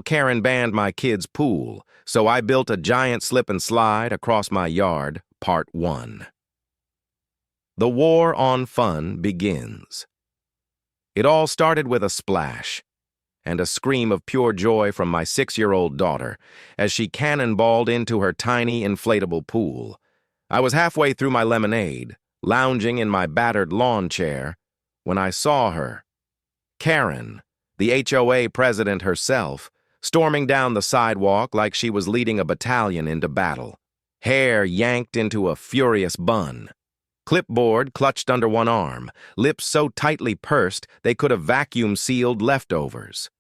Karen banned my kids' pool, so I built a giant slip and slide across my yard, Part 1. The war on fun begins. It all started with a splash and a scream of pure joy from my 6-year-old daughter as she cannonballed into her tiny inflatable pool. I was halfway through my lemonade, lounging in my battered lawn chair, when I saw her, Karen, the HOA president herself, storming down the sidewalk like she was leading a battalion into battle, hair yanked into a furious bun. Clipboard clutched under one arm, lips so tightly pursed they could have vacuum-sealed leftovers.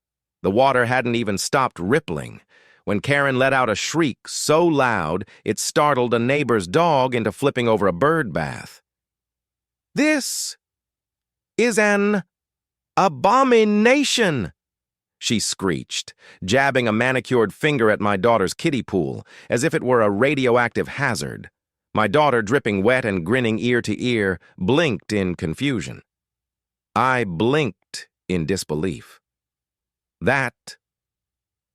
The water hadn't even stopped rippling when Karen let out a shriek so loud it startled a neighbor's dog into flipping over a bird bath. "This is an abomination!" she screeched, jabbing a manicured finger at my daughter's kiddie pool as if it were a radioactive hazard. My daughter, dripping wet and grinning ear to ear, blinked in confusion. I blinked in disbelief. That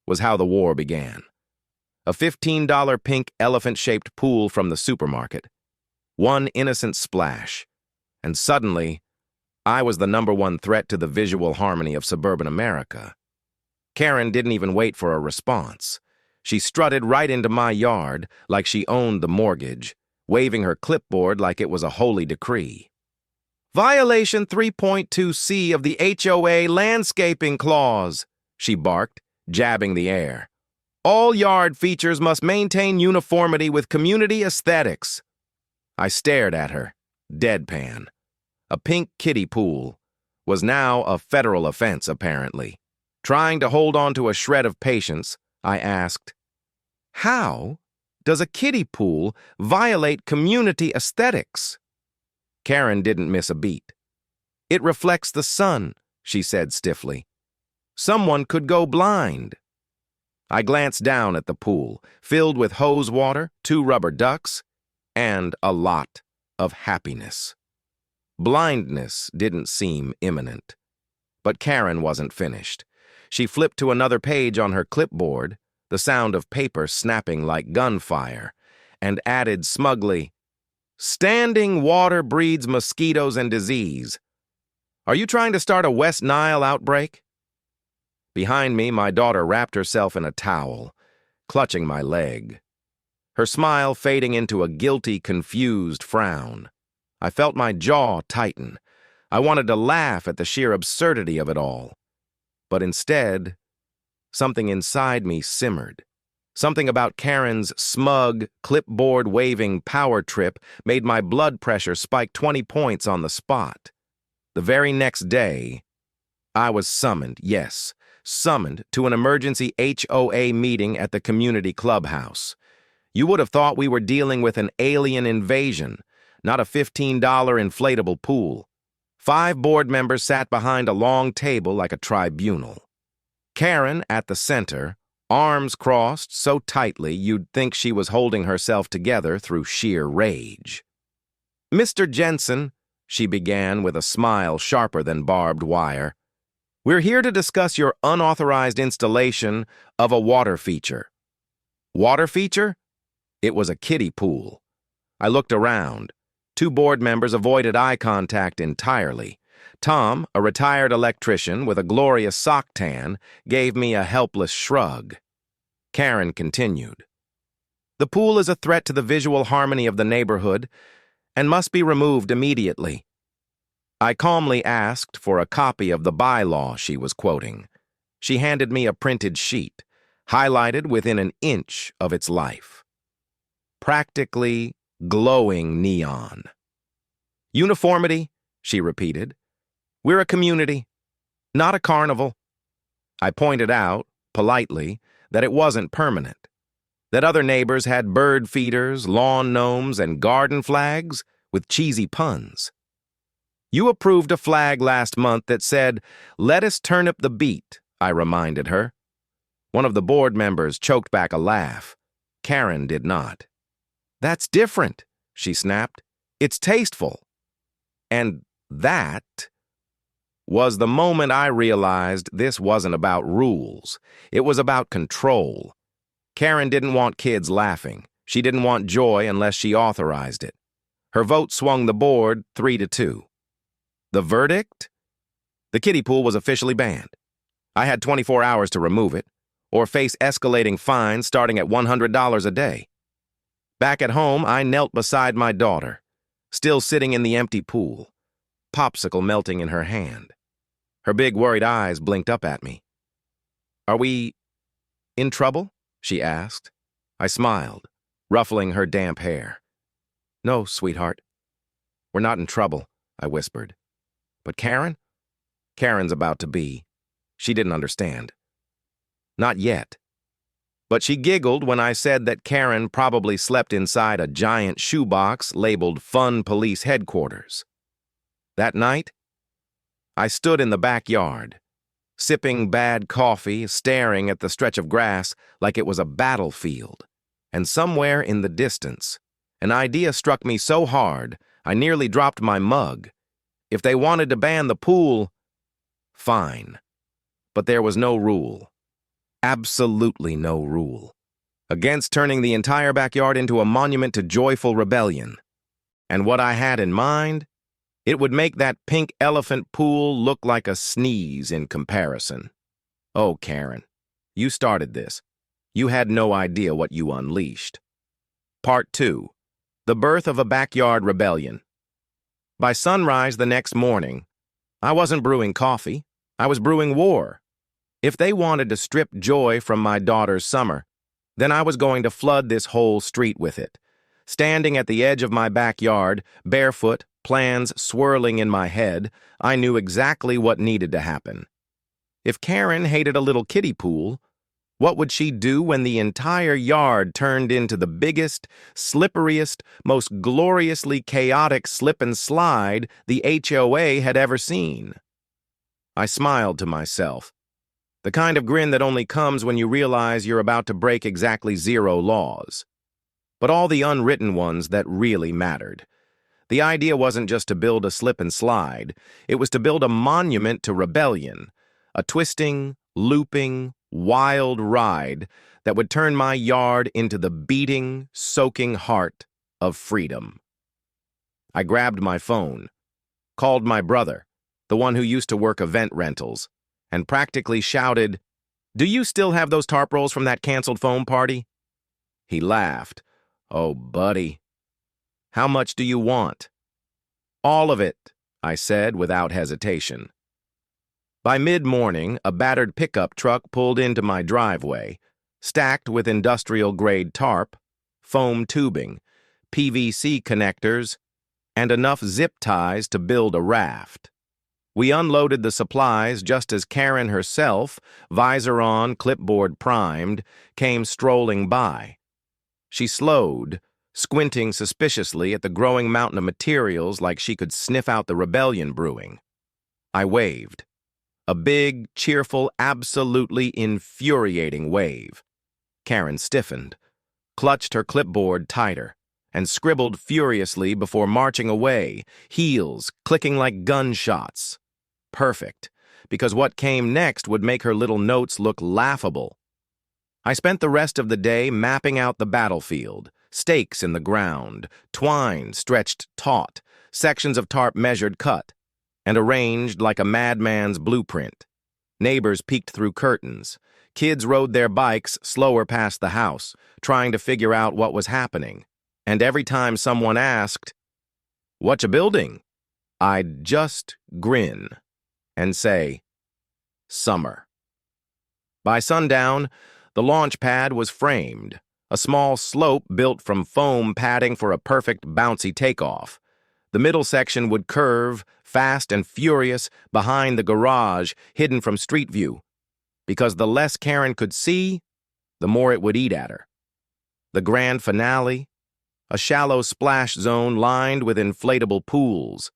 was how the war began. A $15 pink elephant-shaped pool from the supermarket. One innocent splash. And suddenly, I was the #1 threat to the visual harmony of suburban America. Karen didn't even wait for a response. She strutted right into my yard like she owned the mortgage, waving her clipboard like it was a holy decree. "Violation 3.2C of the HOA Landscaping Clause," she barked, jabbing the air. "All yard features must maintain uniformity with community aesthetics." I stared at her, deadpan. A pink kiddie pool was now a federal offense, apparently. Trying to hold on to a shred of patience, I asked, "How does a kiddie pool violate community aesthetics?" Karen didn't miss a beat. "It reflects the sun," she said stiffly. "Someone could go blind." I glanced down at the pool, filled with hose water, 2 rubber ducks, and a lot of happiness. Blindness didn't seem imminent. But Karen wasn't finished. She flipped to another page on her clipboard, the sound of paper snapping like gunfire, and added smugly, "Standing water breeds mosquitoes and disease. Are you trying to start a West Nile outbreak?" Behind me, my daughter wrapped herself in a towel, clutching my leg, her smile fading into a guilty, confused frown. I felt my jaw tighten. I wanted to laugh at the sheer absurdity of it all. But instead, something inside me simmered. Something about Karen's smug, clipboard-waving power trip made my blood pressure spike 20 points on the spot. The very next day, I was summoned, yes, summoned to an emergency HOA meeting at the community clubhouse. You would have thought we were dealing with an alien invasion, not a $15 inflatable pool. 5 board members sat behind a long table like a tribunal. Karen at the center, arms crossed so tightly you'd think she was holding herself together through sheer rage. "Mr. Jensen," she began with a smile sharper than barbed wire, "we're here to discuss your unauthorized installation of a water feature." Water feature? It was a kiddie pool. I looked around. 2 board members avoided eye contact entirely. Tom, a retired electrician with a glorious sock tan, gave me a helpless shrug. Karen continued, "The pool is a threat to the visual harmony of the neighborhood and must be removed immediately." I calmly asked for a copy of the bylaw she was quoting. She handed me a printed sheet, highlighted within an inch of its life. Practically glowing neon. "Uniformity," she repeated. "We're a community, not a carnival." I pointed out, politely, that it wasn't permanent, that other neighbors had bird feeders, lawn gnomes, and garden flags with cheesy puns. "You approved a flag last month that said, 'Let us turn up the beat,'" I reminded her. One of the board members choked back a laugh. Karen did not. "That's different," she snapped. "It's tasteful." And that was the moment I realized this wasn't about rules. It was about control. Karen didn't want kids laughing. She didn't want joy unless she authorized it. Her vote swung the board 3-2. The verdict? The kiddie pool was officially banned. I had 24 hours to remove it, or face escalating fines starting at $100 a day. Back at home, I knelt beside my daughter, still sitting in the empty pool, popsicle melting in her hand. Her big, worried eyes blinked up at me. "Are we in trouble?" she asked. I smiled, ruffling her damp hair. "No, sweetheart. We're not in trouble," I whispered. "But Karen? Karen's about to be." She didn't understand. Not yet. But she giggled when I said that Karen probably slept inside a giant shoebox labeled Fun Police Headquarters. That night, I stood in the backyard, sipping bad coffee, staring at the stretch of grass like it was a battlefield. And somewhere in the distance, an idea struck me so hard, I nearly dropped my mug. If they wanted to ban the pool, fine. But there was no rule. Absolutely no rule. Against turning the entire backyard into a monument to joyful rebellion. And what I had in mind? It would make that pink elephant pool look like a sneeze in comparison. Oh, Karen, you started this. You had no idea what you unleashed. Part 2. The birth of a backyard rebellion. By sunrise the next morning, I wasn't brewing coffee. I was brewing war. If they wanted to strip joy from my daughter's summer, then I was going to flood this whole street with it. Standing at the edge of my backyard, barefoot, plans swirling in my head, I knew exactly what needed to happen. If Karen hated a little kiddie pool, what would she do when the entire yard turned into the biggest, slipperiest, most gloriously chaotic slip and slide the HOA had ever seen? I smiled to myself. The kind of grin that only comes when you realize you're about to break exactly 0 laws. But all the unwritten ones that really mattered. The idea wasn't just to build a slip and slide, it was to build a monument to rebellion, a twisting, looping, wild ride that would turn my yard into the beating, soaking heart of freedom. I grabbed my phone, called my brother, the one who used to work event rentals, and practically shouted, "Do you still have those tarp rolls from that canceled foam party?" He laughed. "Oh, buddy. How much do you want?" "All of it," I said without hesitation. By mid-morning, a battered pickup truck pulled into my driveway, stacked with industrial-grade tarp, foam tubing, PVC connectors, and enough zip ties to build a raft. We unloaded the supplies just as Karen herself, visor on, clipboard primed, came strolling by. She slowed, squinting suspiciously at the growing mountain of materials like she could sniff out the rebellion brewing. I waved. A big, cheerful, absolutely infuriating wave. Karen stiffened, clutched her clipboard tighter, and scribbled furiously before marching away, heels clicking like gunshots. Perfect, because what came next would make her little notes look laughable. I spent the rest of the day mapping out the battlefield, stakes in the ground, twine stretched taut, sections of tarp measured cut, and arranged like a madman's blueprint. Neighbors peeked through curtains. Kids rode their bikes slower past the house, trying to figure out what was happening. And every time someone asked, "What you building?" I'd just grin and say, "Summer." By sundown, the launch pad was framed, a small slope built from foam padding for a perfect bouncy takeoff. The middle section would curve, fast and furious, behind the garage, hidden from street view, because the less Karen could see, the more it would eat at her. The grand finale, a shallow splash zone lined with inflatable pools,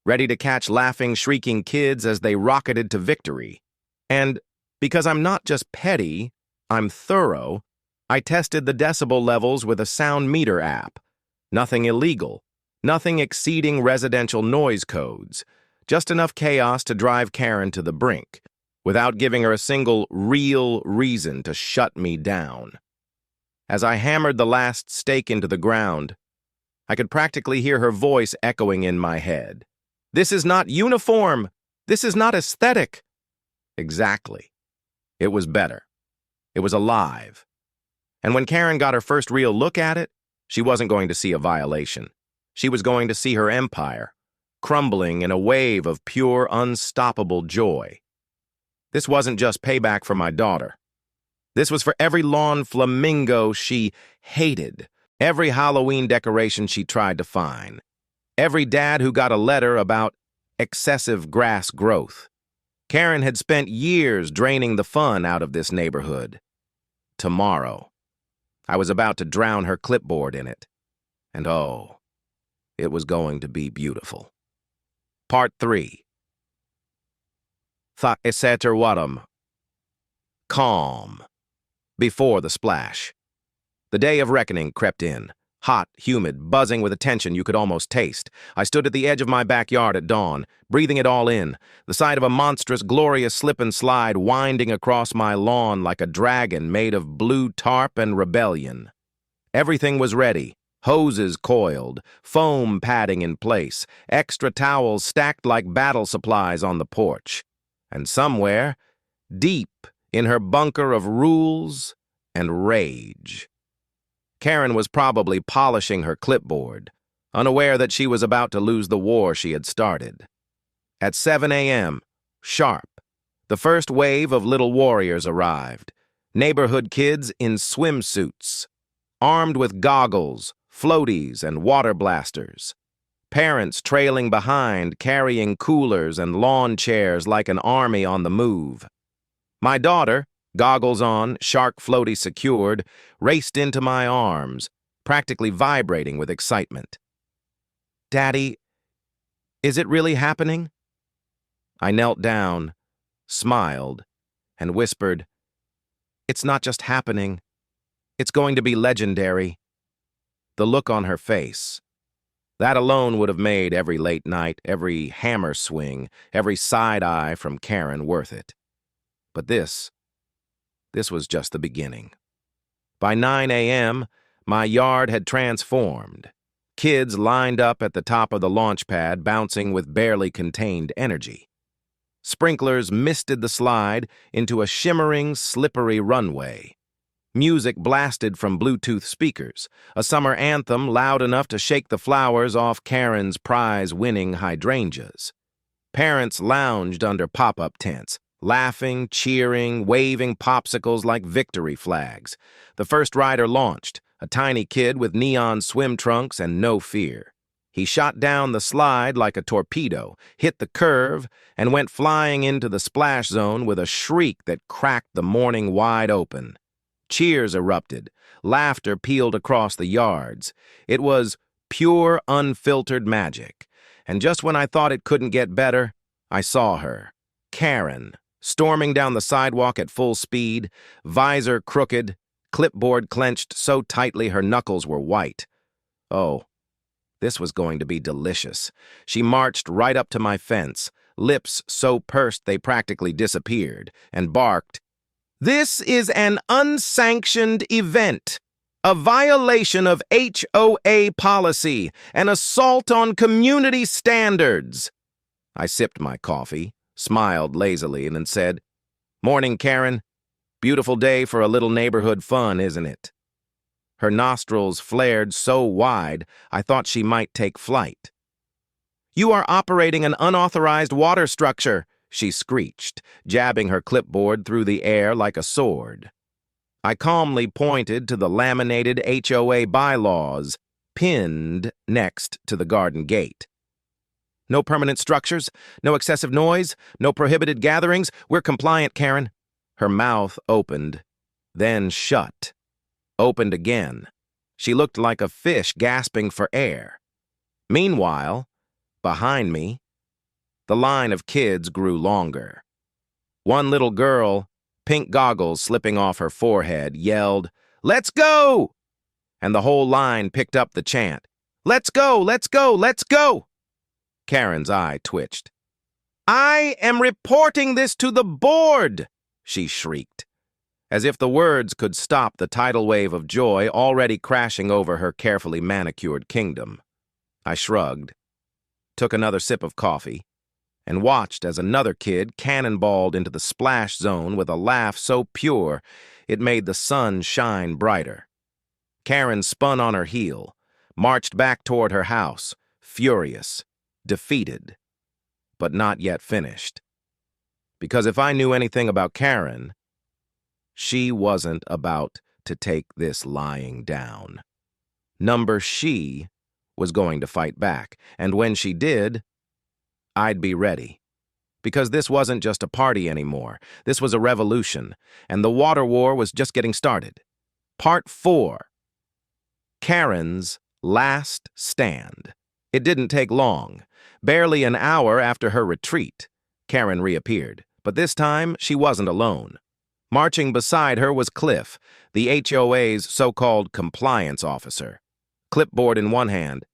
ready to catch laughing, shrieking kids as they rocketed to victory. And because I'm not just petty, I'm thorough, I tested the decibel levels with a sound meter app. Nothing illegal, nothing exceeding residential noise codes, just enough chaos to drive Karen to the brink, without giving her a single real reason to shut me down. As I hammered the last stake into the ground, I could practically hear her voice echoing in my head. "This is not uniform! This is not aesthetic!" Exactly. It was better. It was alive. And when Karen got her first real look at it, she wasn't going to see a violation. She was going to see her empire, crumbling in a wave of pure, unstoppable joy. This wasn't just payback for my daughter. This was for every lawn flamingo she hated, every Halloween decoration she tried to find, every dad who got a letter about excessive grass growth. Karen had spent years draining the fun out of this neighborhood. Tomorrow, I was about to drown her clipboard in it. And oh, it was going to be beautiful. Part 3. Tha eseter wadum. Calm. Before the splash. The day of reckoning crept in. Hot, humid, buzzing with a tension you could almost taste. I stood at the edge of my backyard at dawn, breathing it all in, the sight of a monstrous, glorious slip and slide winding across my lawn like a dragon made of blue tarp and rebellion. Everything was ready. Hoses coiled, foam padding in place, extra towels stacked like battle supplies on the porch. And somewhere, deep in her bunker of rules and rage, Karen was probably polishing her clipboard, unaware that she was about to lose the war she had started. At 7 a.m., sharp, the first wave of little warriors arrived, neighborhood kids in swimsuits, armed with goggles, floaties, and water blasters. Parents trailing behind, carrying coolers and lawn chairs like an army on the move. My daughter, goggles on, shark floaty secured, raced into my arms, practically vibrating with excitement. "Daddy, is it really happening?" I knelt down, smiled, and whispered, "It's not just happening. It's going to be legendary." The look on her face. That alone would have made every late night, every hammer swing, every side eye from Karen worth it. But this was just the beginning. By 9 a.m., my yard had transformed. Kids lined up at the top of the launch pad, bouncing with barely contained energy. Sprinklers misted the slide into a shimmering, slippery runway. Music blasted from Bluetooth speakers, a summer anthem loud enough to shake the flowers off Karen's prize-winning hydrangeas. Parents lounged under pop-up tents, laughing, cheering, waving popsicles like victory flags. The first rider launched, a tiny kid with neon swim trunks and no fear. He shot down the slide like a torpedo, hit the curve, and went flying into the splash zone with a shriek that cracked the morning wide open. Cheers erupted. Laughter peeled across the yards. It was pure, unfiltered magic. And just when I thought it couldn't get better, I saw her, Karen, storming down the sidewalk at full speed, visor crooked, clipboard clenched so tightly her knuckles were white. Oh, this was going to be delicious. She marched right up to my fence, lips so pursed they practically disappeared, and barked, "This is an unsanctioned event, a violation of HOA policy, an assault on community standards." I sipped my coffee, smiled lazily, and then said, "Morning, Karen. Beautiful day for a little neighborhood fun, isn't it?" Her nostrils flared so wide, I thought she might take flight. "You are operating an unauthorized water structure," she screeched, jabbing her clipboard through the air like a sword. I calmly pointed to the laminated HOA bylaws pinned next to the garden gate. "No permanent structures, no excessive noise, no prohibited gatherings. We're compliant, Karen." Her mouth opened, then shut, opened again. She looked like a fish gasping for air. Meanwhile, behind me, the line of kids grew longer. One little girl, pink goggles slipping off her forehead, yelled, "Let's go!" And the whole line picked up the chant, "Let's go, let's go, let's go!" Karen's eye twitched. I am reporting this to the board, she shrieked, as if the words could stop the tidal wave of joy already crashing over her carefully manicured kingdom. I shrugged, took another sip of coffee, and watched as another kid cannonballed into the splash zone with a laugh so pure it made the sun shine brighter. Karen spun on her heel, marched back toward her house, furious, defeated, but not yet finished. Because if I knew anything about Karen, she wasn't about to take this lying down. She was going to fight back, and when she did, I'd be ready. Because this wasn't just a party anymore. This was a revolution, and the water war was just getting started. Part 4. Karen's Last Stand. It didn't take long. Barely an hour after her retreat, Karen reappeared, but this time she wasn't alone. Marching beside her was Cliff, the HOA's so-called compliance officer. Clipboard in one hand,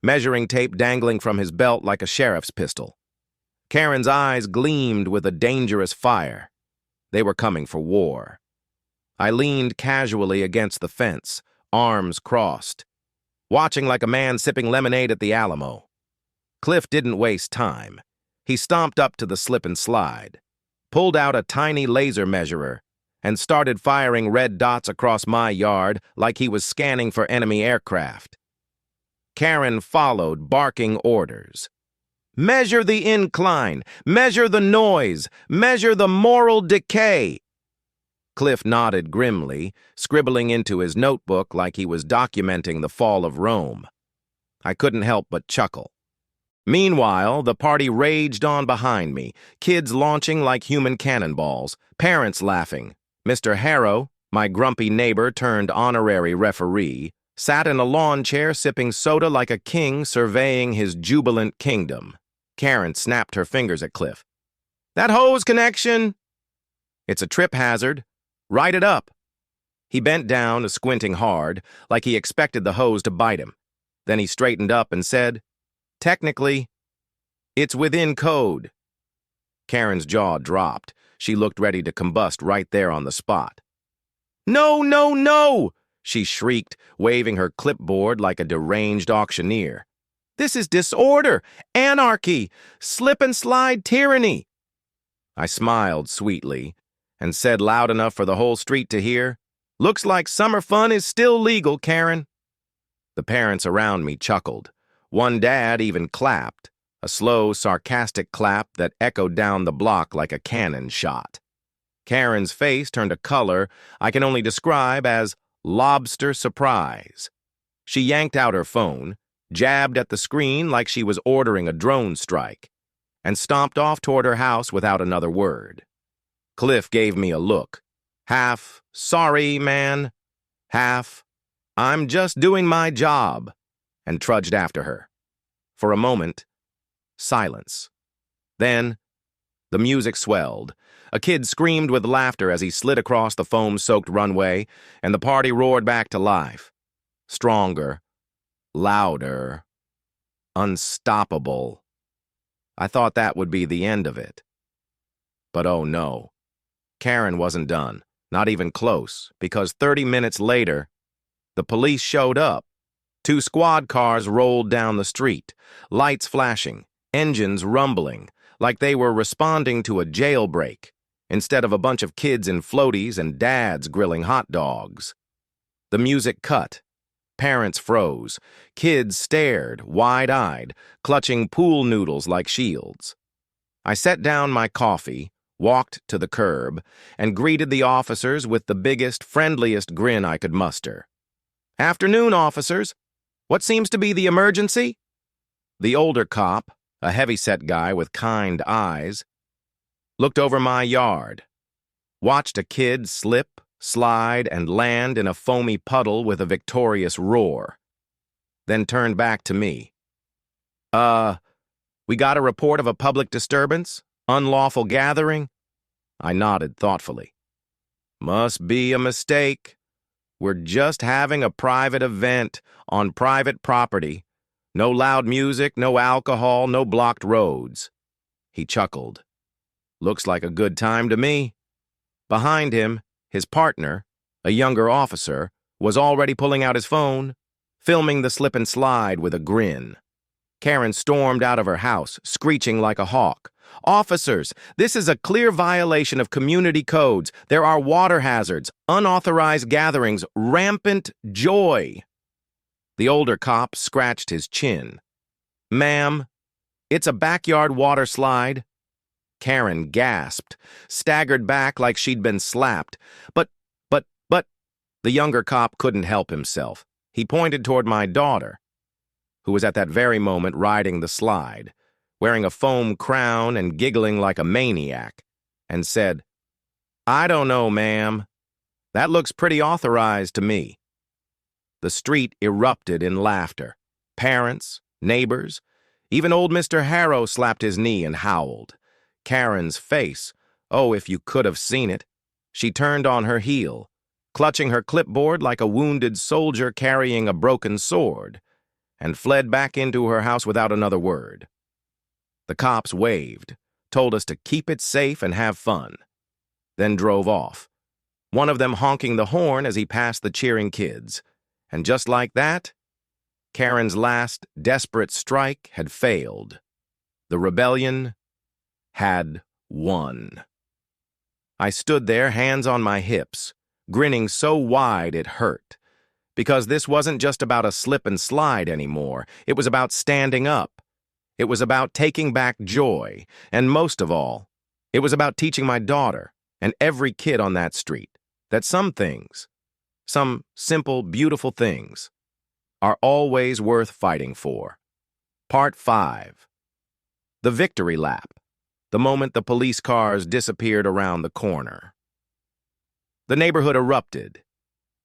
measuring tape dangling from his belt like a sheriff's pistol. Karen's eyes gleamed with a dangerous fire. They were coming for war. I leaned casually against the fence, arms crossed, watching like a man sipping lemonade at the Alamo. Cliff didn't waste time. He stomped up to the slip and slide, pulled out a tiny laser measurer, and started firing red dots across my yard like he was scanning for enemy aircraft. Karen followed, barking orders. Measure the incline, measure the noise, measure the moral decay. Cliff nodded grimly, scribbling into his notebook like he was documenting the fall of Rome. I couldn't help but chuckle. Meanwhile, the party raged on behind me, kids launching like human cannonballs, parents laughing. Mr. Harrow, my grumpy neighbor turned honorary referee, sat in a lawn chair sipping soda like a king surveying his jubilant kingdom. Karen snapped her fingers at Cliff. That hose connection! It's a trip hazard. Write it up. He bent down, squinting hard, like he expected the hose to bite him. Then he straightened up and said, Technically, it's within code. Karen's jaw dropped. She looked ready to combust right there on the spot. No, no, no! She shrieked, waving her clipboard like a deranged auctioneer. This is disorder, anarchy, slip and slide tyranny. I smiled sweetly and said loud enough for the whole street to hear, Looks like summer fun is still legal, Karen. The parents around me chuckled. One dad even clapped, a slow, sarcastic clap that echoed down the block like a cannon shot. Karen's face turned a color I can only describe as lobster surprise. She yanked out her phone, jabbed at the screen like she was ordering a drone strike, and stomped off toward her house without another word. Cliff gave me a look, half, sorry, man, half, I'm just doing my job, and trudged after her. For a moment, silence. Then, the music swelled. A kid screamed with laughter as he slid across the foam-soaked runway, and the party roared back to life. Stronger, louder, unstoppable. I thought that would be the end of it. But oh no. Karen wasn't done, not even close, because 30 minutes later, the police showed up. 2 squad cars rolled down the street, lights flashing, engines rumbling, like they were responding to a jailbreak, instead of a bunch of kids in floaties and dads grilling hot dogs. The music cut. Parents froze. Kids stared, wide-eyed, clutching pool noodles like shields. I set down my coffee, walked to the curb, and greeted the officers with the biggest, friendliest grin I could muster. Afternoon, officers. What seems to be the emergency? The older cop, a heavy-set guy with kind eyes, looked over my yard, watched a kid slip, slide, and land in a foamy puddle with a victorious roar, then turned back to me. We got a report of a public disturbance? Unlawful gathering? I nodded thoughtfully. Must be a mistake. We're just having a private event on private property. No loud music, no alcohol, no blocked roads. He chuckled. Looks like a good time to me. Behind him, his partner, a younger officer, was already pulling out his phone, filming the slip and slide with a grin. Karen stormed out of her house, screeching like a hawk. "Officers, this is a clear violation of community codes. There are water hazards, unauthorized gatherings, rampant joy." The older cop scratched his chin. "Ma'am, it's a backyard water slide." Karen gasped, staggered back like she'd been slapped. But, the younger cop couldn't help himself. He pointed toward my daughter, who was at that very moment riding the slide, wearing a foam crown and giggling like a maniac, and said, "I don't know, ma'am. That looks pretty authorized to me." The street erupted in laughter. Parents, neighbors, even old Mr. Harrow slapped his knee and howled. Karen's face, oh, if you could have seen it. She turned on her heel, clutching her clipboard like a wounded soldier carrying a broken sword, and fled back into her house without another word. The cops waved, told us to keep it safe and have fun, then drove off, one of them honking the horn as he passed the cheering kids. And just like that, Karen's last desperate strike had failed. The rebellion had won. I stood there, hands on my hips, grinning so wide it hurt. Because this wasn't just about a slip and slide anymore. It was about standing up. It was about taking back joy. And most of all, it was about teaching my daughter and every kid on that street that some things, some simple, beautiful things, are always worth fighting for. Part 5. The victory lap. The moment the police cars disappeared around the corner. The neighborhood erupted.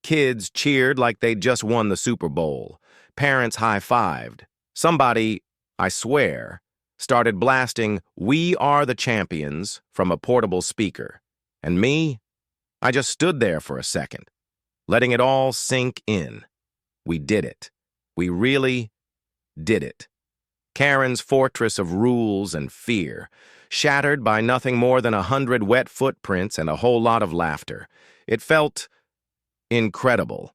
Kids cheered like they'd just won the Super Bowl. Parents high-fived. Somebody, I swear, started blasting "We Are the Champions" from a portable speaker. And me, I just stood there for a second, letting it all sink in. We did it. We really did it. Karen's fortress of rules and fear, shattered by nothing more than 100 wet footprints and a whole lot of laughter. It felt incredible.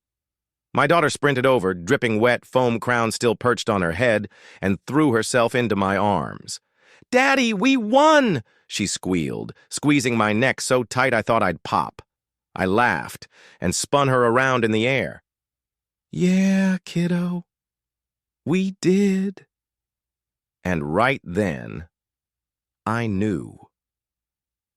My daughter sprinted over, dripping wet, foam crown still perched on her head, and threw herself into my arms. "Daddy, we won!" she squealed, squeezing my neck so tight I thought I'd pop. I laughed and spun her around in the air. "Yeah, kiddo, we did." And right then, I knew.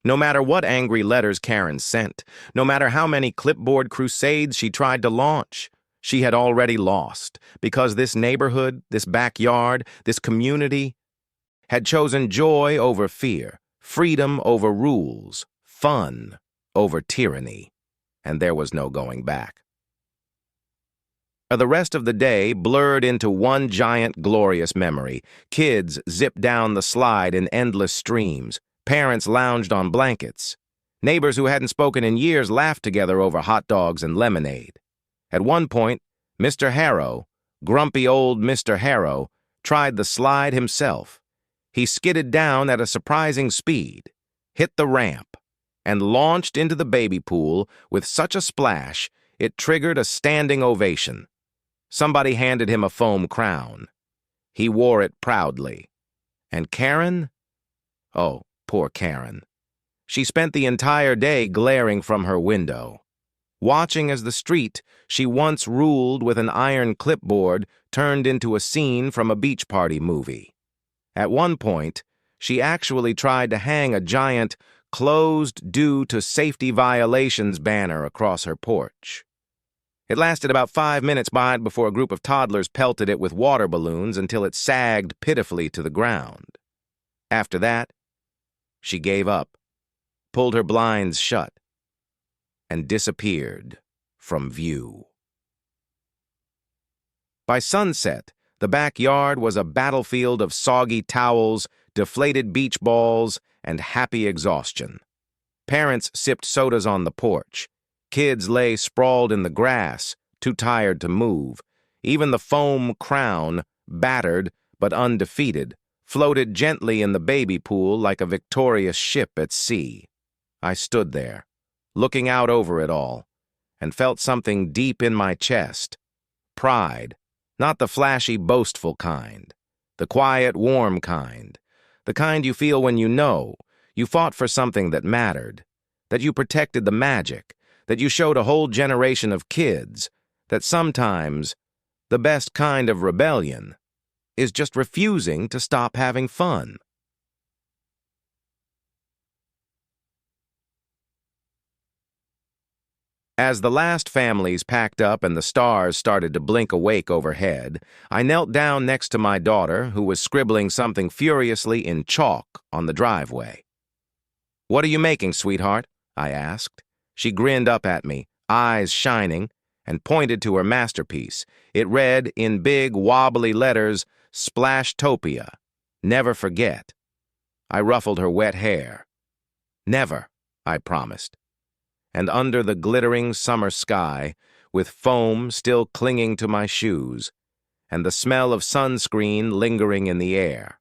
No matter what angry letters Karen sent, no matter how many clipboard crusades she tried to launch, she had already lost, because this neighborhood, this backyard, this community had chosen joy over fear, freedom over rules, fun over tyranny, and there was no going back. The rest of the day blurred into one giant glorious memory. Kids zipped down the slide in endless streams. Parents lounged on blankets. Neighbors who hadn't spoken in years laughed together over hot dogs and lemonade. At one point, Mr. Harrow, grumpy old Mr. Harrow, tried the slide himself. He skidded down at a surprising speed, hit the ramp, and launched into the baby pool with such a splash it triggered a standing ovation. Somebody handed him a foam crown. He wore it proudly. And Karen? Oh, poor Karen. She spent the entire day glaring from her window, watching as the street she once ruled with an iron clipboard turned into a scene from a beach party movie. At one point, she actually tried to hang a giant "closed due to safety violations" banner across her porch. It lasted about 5 minutes before a group of toddlers pelted it with water balloons until it sagged pitifully to the ground. After that, she gave up, pulled her blinds shut, and disappeared from view. By sunset, the backyard was a battlefield of soggy towels, deflated beach balls, and happy exhaustion. Parents sipped sodas on the porch. Kids lay sprawled in the grass, too tired to move. Even the foam crown, battered but undefeated, floated gently in the baby pool like a victorious ship at sea. I stood there, looking out over it all, and felt something deep in my chest. Pride, not the flashy, boastful kind. The quiet, warm kind. The kind you feel when you know you fought for something that mattered, that you protected the magic, that you showed a whole generation of kids that sometimes the best kind of rebellion is just refusing to stop having fun. As the last families packed up and the stars started to blink awake overhead, I knelt down next to my daughter, who was scribbling something furiously in chalk on the driveway. "What are you making, sweetheart?" I asked. She grinned up at me, eyes shining, and pointed to her masterpiece. It read, in big, wobbly letters, "Splashtopia. Never forget." I ruffled her wet hair. "Never," I promised. And under the glittering summer sky, with foam still clinging to my shoes, and the smell of sunscreen lingering in the air,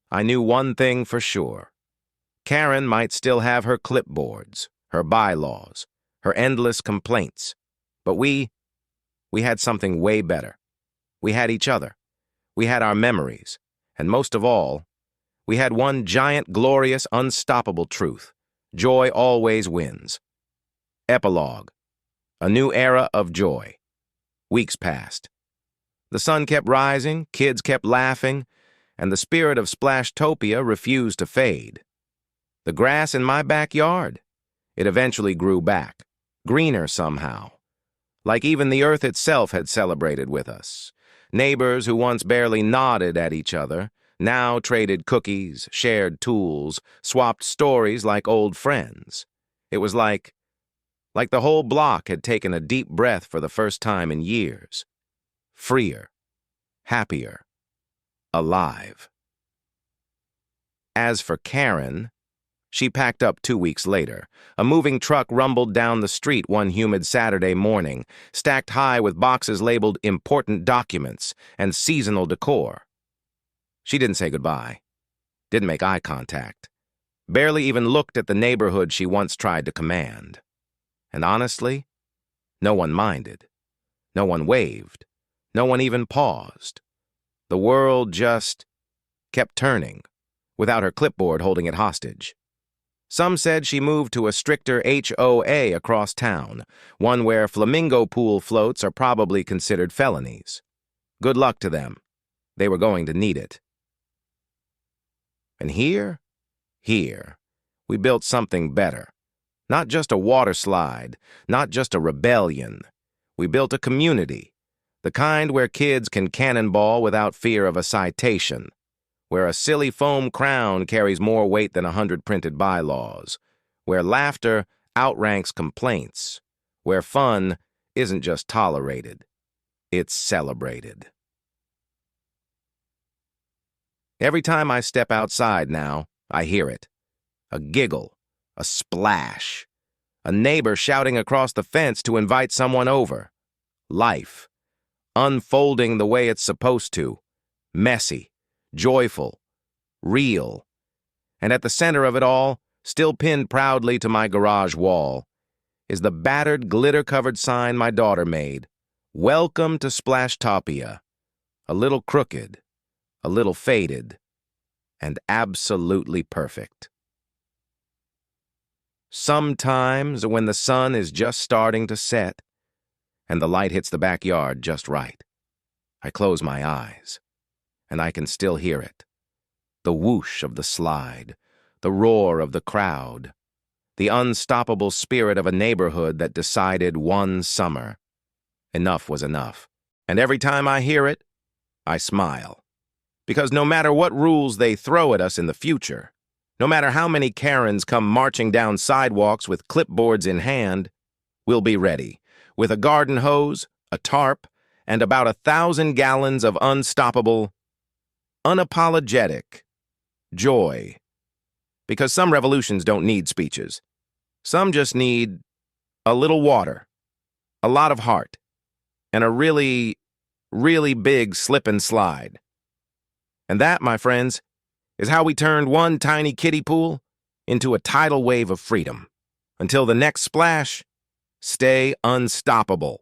I knew one thing for sure. Karen might still have her clipboards, her bylaws, her endless complaints, but we had something way better. We had each other. We had our memories, and most of all, we had one giant, glorious, unstoppable truth. Joy always wins. Epilogue. A new era of joy. Weeks passed. The sun kept rising, kids kept laughing, and the spirit of Splashtopia refused to fade. The grass in my backyard, it eventually grew back, greener somehow, like even the earth itself had celebrated with us. Neighbors who once barely nodded at each other now traded cookies, shared tools, swapped stories like old friends. It was like the whole block had taken a deep breath for the first time in years. Freer, happier, alive. As for Karen, she packed up 2 weeks later. A moving truck rumbled down the street one humid Saturday morning, stacked high with boxes labeled important documents and seasonal decor. She didn't say goodbye, didn't make eye contact, barely even looked at the neighborhood she once tried to command. And honestly, no one minded. No one waved. No one even paused. The world just kept turning, without her clipboard holding it hostage. Some said she moved to a stricter HOA across town, one where flamingo pool floats are probably considered felonies. Good luck to them. They were going to need it. And here, we built something better. Not just a water slide, not just a rebellion. We built a community, the kind where kids can cannonball without fear of a citation, where a silly foam crown carries more weight than 100 printed bylaws, where laughter outranks complaints, where fun isn't just tolerated, it's celebrated. Every time I step outside now, I hear it. A giggle, a splash, a neighbor shouting across the fence to invite someone over. Life, unfolding the way it's supposed to, messy, joyful, real. And at the center of it all, still pinned proudly to my garage wall, is the battered, glitter-covered sign my daughter made. "Welcome to Splashtopia." A little crooked, a little faded, and absolutely perfect. Sometimes, when the sun is just starting to set, and the light hits the backyard just right, I close my eyes, and I can still hear it. The whoosh of the slide, the roar of the crowd, the unstoppable spirit of a neighborhood that decided one summer. Enough was enough. And every time I hear it, I smile. Because no matter what rules they throw at us in the future, no matter how many Karens come marching down sidewalks with clipboards in hand, we'll be ready, with a garden hose, a tarp, and about 1,000 gallons of unstoppable, unapologetic joy. Because some revolutions don't need speeches. Some just need a little water, a lot of heart, and a really, really big slip and slide. And that, my friends, is how we turned one tiny kiddie pool into a tidal wave of freedom. Until the next splash, stay unstoppable.